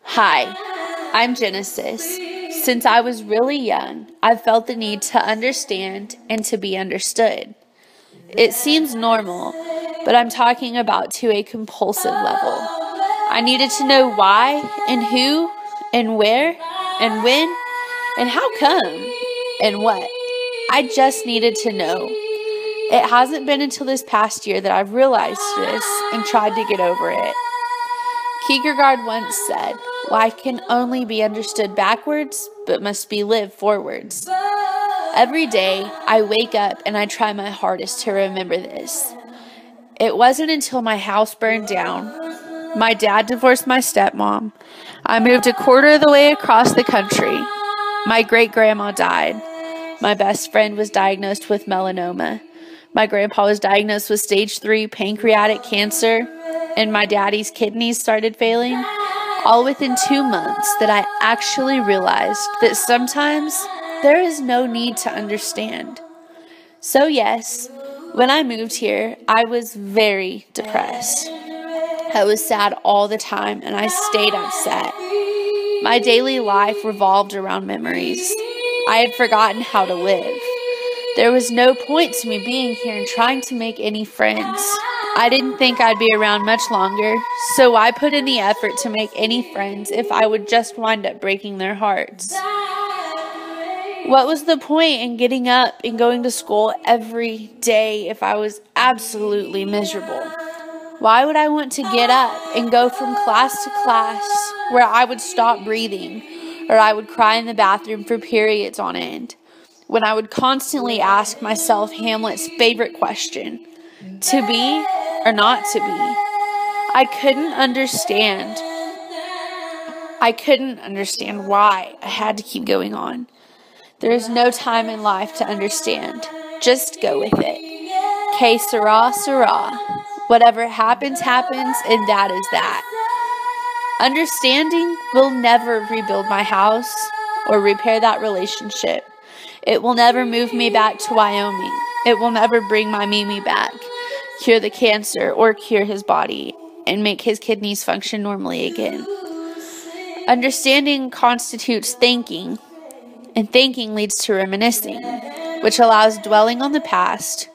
Hi, I'm Genesis. Since I was really young, I've felt the need to understand and to be understood. It seems normal, but I'm talking about to a compulsive level. I needed to know why and who and where and when and how come and what. I just needed to know. It hasn't been until this past year that I've realized this and tried to get over it. Kierkegaard once said, life can only be understood backwards, but must be lived forwards. Every day, I wake up and I try my hardest to remember this. It wasn't until my house burned down, my dad divorced my stepmom, I moved a quarter of the way across the country, my great-grandma died, my best friend was diagnosed with melanoma, my grandpa was diagnosed with stage 3 pancreatic cancer, and my daddy's kidneys started failing, all within 2 months, that I actually realized that sometimes there is no need to understand. So yes, when I moved here, I was very depressed. I was sad all the time and I stayed upset. My daily life revolved around memories. I had forgotten how to live. There was no point to me being here and trying to make any friends. I didn't think I'd be around much longer, so I put in the effort to make any friends if I would just wind up breaking their hearts. What was the point in getting up and going to school every day if I was absolutely miserable? Why would I want to get up and go from class to class where I would stop breathing or I would cry in the bathroom for periods on end, when I would constantly ask myself Hamlet's favorite question, to be or not to be? I couldn't understand why I had to keep going on. There is no time in life to understand. Just go with it. Que sera, sera. Whatever happens, happens, and that is that. Understanding will never rebuild my house or repair that relationship. It will never move me back to Wyoming. It will never bring my Mimi back, cure the cancer, or cure his body, and make his kidneys function normally again. Understanding constitutes thinking, and thinking leads to reminiscing, which allows dwelling on the past,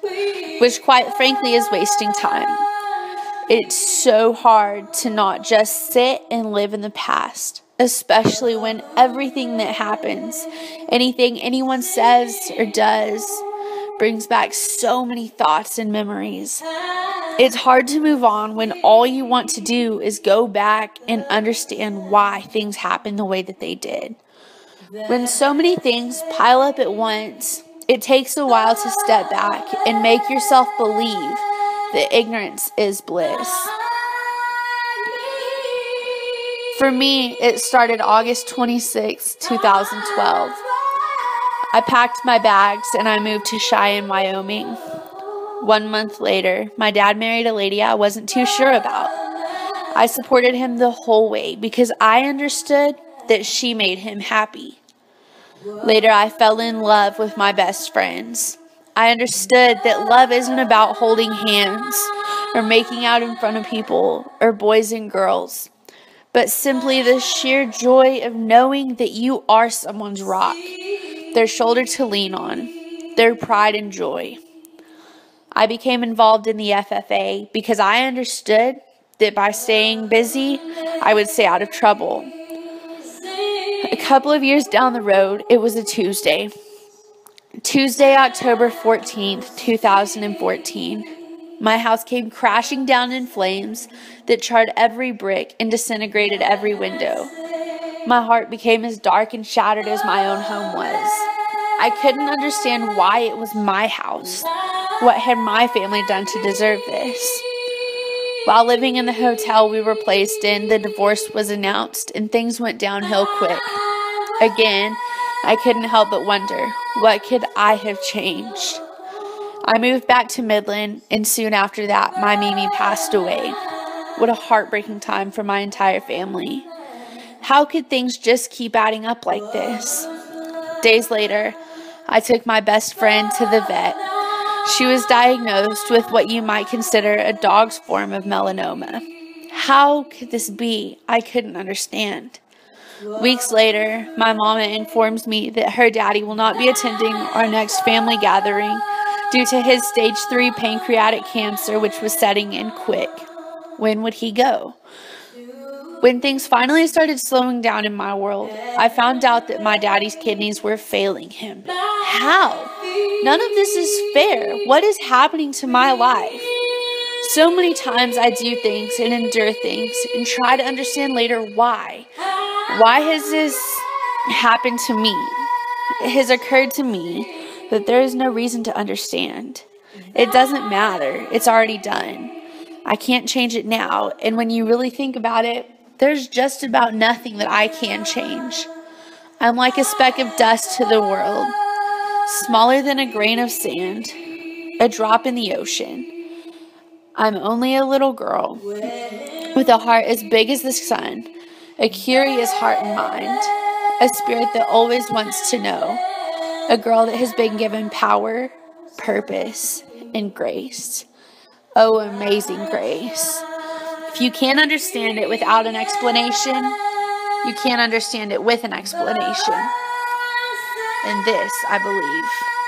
which quite frankly is wasting time. It's so hard to not just sit and live in the past, especially when everything that happens, anything anyone says or does, brings back so many thoughts and memories. It's hard to move on when all you want to do is go back and understand why things happened the way that they did. When so many things pile up at once, it takes a while to step back and make yourself believe that ignorance is bliss. For me, it started August 26, 2012. I packed my bags and I moved to Cheyenne, Wyoming. 1 month later, my dad married a lady I wasn't too sure about. I supported him the whole way because I understood that she made him happy. Later, I fell in love with my best friends. I understood that love isn't about holding hands or making out in front of people or boys and girls, but simply the sheer joy of knowing that you are someone's rock, their shoulder to lean on, their pride and joy. I became involved in the FFA because I understood that by staying busy, I would stay out of trouble. A couple of years down the road, it was a Tuesday, October 14th, 2014. My house came crashing down in flames that charred every brick and disintegrated every window. My heart became as dark and shattered as my own home was. I couldn't understand why it was my house. What had my family done to deserve this? While living in the hotel we were placed in, the divorce was announced and things went downhill quick. Again, I couldn't help but wonder, what could I have changed? I moved back to Midland, and soon after that, my Mimi passed away. What a heartbreaking time for my entire family. How could things just keep adding up like this? Days later, I took my best friend to the vet. She was diagnosed with what you might consider a dog's form of melanoma. How could this be? I couldn't understand. Weeks later, my mama informs me that her daddy will not be attending our next family gathering due to his stage 3 pancreatic cancer, which was setting in quick. When would he go? When things finally started slowing down in my world, I found out that my daddy's kidneys were failing him. How? None of this is fair. What is happening to my life? So many times I do things and endure things and try to understand later why. Why has this happened to me? It has occurred to me that there is no reason to understand. It doesn't matter. It's already done. I can't change it now. And when you really think about it, there's just about nothing that I can change. I'm like a speck of dust to the world, smaller than a grain of sand, a drop in the ocean. I'm only a little girl with a heart as big as the sun, a curious heart and mind, a spirit that always wants to know, a girl that has been given power, purpose, and grace. Oh, amazing grace. If you can't understand it without an explanation, you can't understand it with an explanation. And this, I believe.